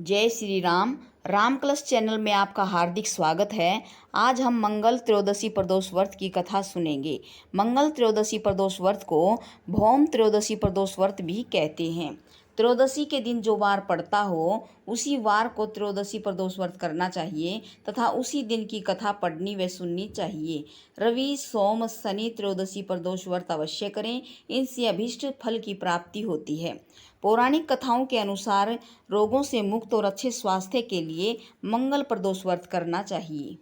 जय श्री राम। राम कलश चैनल में आपका हार्दिक स्वागत है। आज हम मंगल त्रयोदशी प्रदोष व्रत की कथा सुनेंगे। मंगल त्रयोदशी प्रदोष व्रत को भौम त्रयोदशी प्रदोष व्रत भी कहते हैं। त्रयोदशी के दिन जो वार पड़ता हो उसी वार को त्रयोदशी प्रदोष व्रत करना चाहिए तथा उसी दिन की कथा पढ़नी व सुननी चाहिए। रवि सोम शनि त्रयोदशी प्रदोष व्रत अवश्य करें, इनसे अभीष्ट फल की प्राप्ति होती है। पौराणिक कथाओं के अनुसार रोगों से मुक्त और अच्छे स्वास्थ्य के लिए मंगल प्रदोष व्रत करना चाहिए।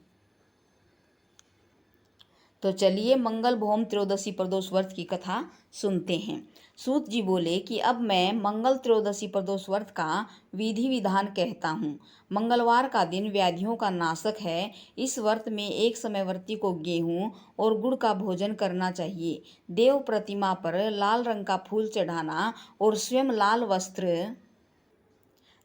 तो चलिए मंगल भौम त्रयोदशी प्रदोष व्रत की कथा सुनते हैं। सूत जी बोले कि अब मैं मंगल त्रयोदशी प्रदोष व्रत का विधि विधान कहता हूँ। मंगलवार का दिन व्याधियों का नाशक है। इस व्रत में एक समयवर्ती को गेहूँ और गुड़ का भोजन करना चाहिए। देव प्रतिमा पर लाल रंग का फूल चढ़ाना और स्वयं लाल वस्त्र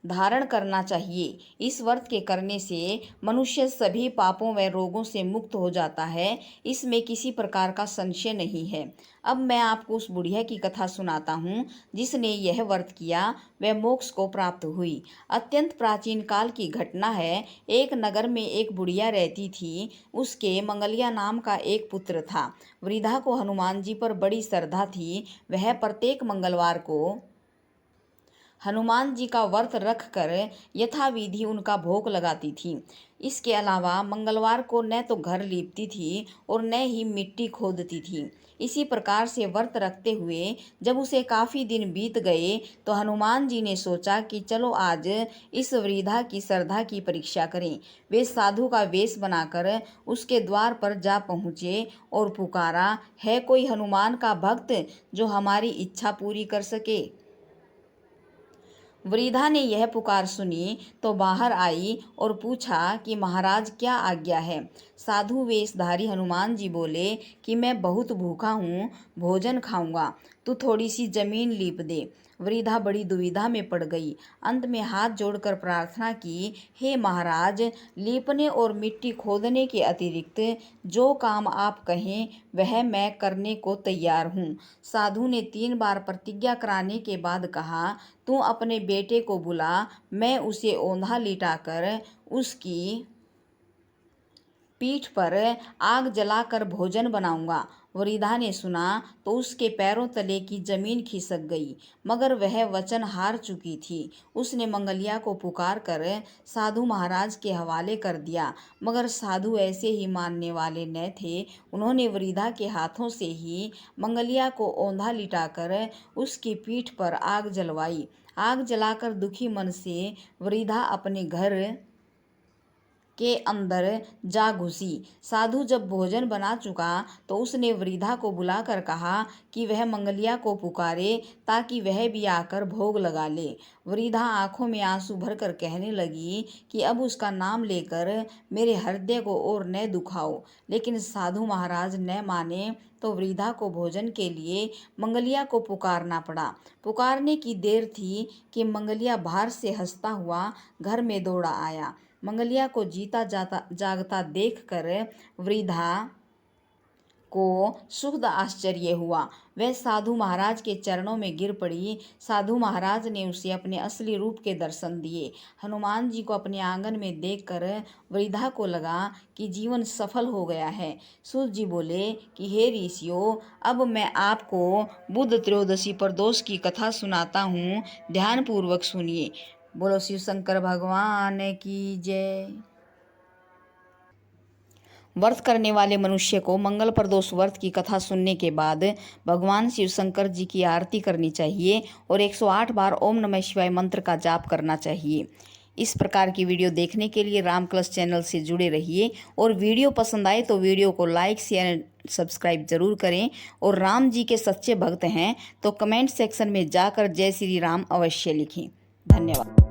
धारण करना चाहिए। इस व्रत के करने से मनुष्य सभी पापों व रोगों से मुक्त हो जाता है, इसमें किसी प्रकार का संशय नहीं है। अब मैं आपको उस बुढ़िया की कथा सुनाता हूँ जिसने यह व्रत किया वह मोक्ष को प्राप्त हुई। अत्यंत प्राचीन काल की घटना है। एक नगर में एक बुढ़िया रहती थी। उसके मंगलिया नाम का एक पुत्र था। वृद्धा को हनुमान जी पर बड़ी श्रद्धा थी। वह प्रत्येक मंगलवार को हनुमान जी का व्रत रख कर यथाविधि उनका भोग लगाती थी। इसके अलावा मंगलवार को न तो घर लीपती थी और न ही मिट्टी खोदती थी। इसी प्रकार से व्रत रखते हुए जब उसे काफ़ी दिन बीत गए तो हनुमान जी ने सोचा कि चलो आज इस वृद्धा की श्रद्धा की परीक्षा करें। वे साधु का वेश बनाकर उसके द्वार पर जा पहुँचे और पुकारा, है कोई हनुमान का भक्त जो हमारी इच्छा पूरी कर सके। वृद्धा ने यह पुकार सुनी तो बाहर आई और पूछा कि महाराज क्या आज्ञा है। साधु वेशधारी हनुमान जी बोले कि मैं बहुत भूखा हूँ, भोजन खाऊंगा, तू थोड़ी सी जमीन लीप दे। वृद्धा बड़ी दुविधा में पड़ गई। अंत में हाथ जोड़कर प्रार्थना की, हे महाराज, लीपने और मिट्टी खोदने के अतिरिक्त जो काम आप कहें वह मैं करने को तैयार हूँ। साधु ने 3 बार प्रतिज्ञा कराने के बाद कहा, तू अपने बेटे को बुला, मैं उसे औंधा लिटाकर उसकी पीठ पर आग जलाकर भोजन बनाऊंगा। वृद्धा ने सुना तो उसके पैरों तले की जमीन खिसक गई, मगर वह वचन हार चुकी थी। उसने मंगलिया को पुकार कर साधु महाराज के हवाले कर दिया, मगर साधु ऐसे ही मानने वाले न थे। उन्होंने वृद्धा के हाथों से ही मंगलिया को औंधा लिटाकर उसकी पीठ पर आग जलवाई। आग जलाकर दुखी मन से वृद्धा अपने घर के अंदर जा घुसी। साधु जब भोजन बना चुका तो उसने वृद्धा को बुलाकर कहा कि वह मंगलिया को पुकारे ताकि वह भी आकर भोग लगा ले। वृद्धा आंखों में आंसू भरकर कहने लगी कि अब उसका नाम लेकर मेरे हृदय को और न दुखाओ। लेकिन साधु महाराज न माने तो वृद्धा को भोजन के लिए मंगलिया को पुकारना पड़ा। पुकारने की देर थी कि मंगलिया बाहर से हंसता हुआ घर में दौड़ा आया। मंगलिया को जीता जागता देखकर वृद्धा को सुखद आश्चर्य हुआ। वह साधु महाराज के चरणों में गिर पड़ी। साधु महाराज ने उसे अपने असली रूप के दर्शन दिए। हनुमान जी को अपने आंगन में देखकर वृद्धा को लगा कि जीवन सफल हो गया है। सूत जी बोले कि हे ऋषियों, अब मैं आपको बुध त्रयोदशी प्रदोष की कथा सुनाता हूँ, ध्यानपूर्वक सुनिए। बोलो शिव शंकर भगवान की जय। व्रत करने वाले मनुष्य को मंगल प्रदोष व्रत की कथा सुनने के बाद भगवान शिव शंकर जी की आरती करनी चाहिए और 108 बार ओम नमः शिवाय मंत्र का जाप करना चाहिए। इस प्रकार की वीडियो देखने के लिए राम कलश चैनल से जुड़े रहिए और वीडियो पसंद आए तो वीडियो को लाइक शेयर सब्सक्राइब जरूर करें। और राम जी के सच्चे भक्त हैं तो कमेंट सेक्शन में जाकर जय श्री राम अवश्य लिखें। धन्यवाद।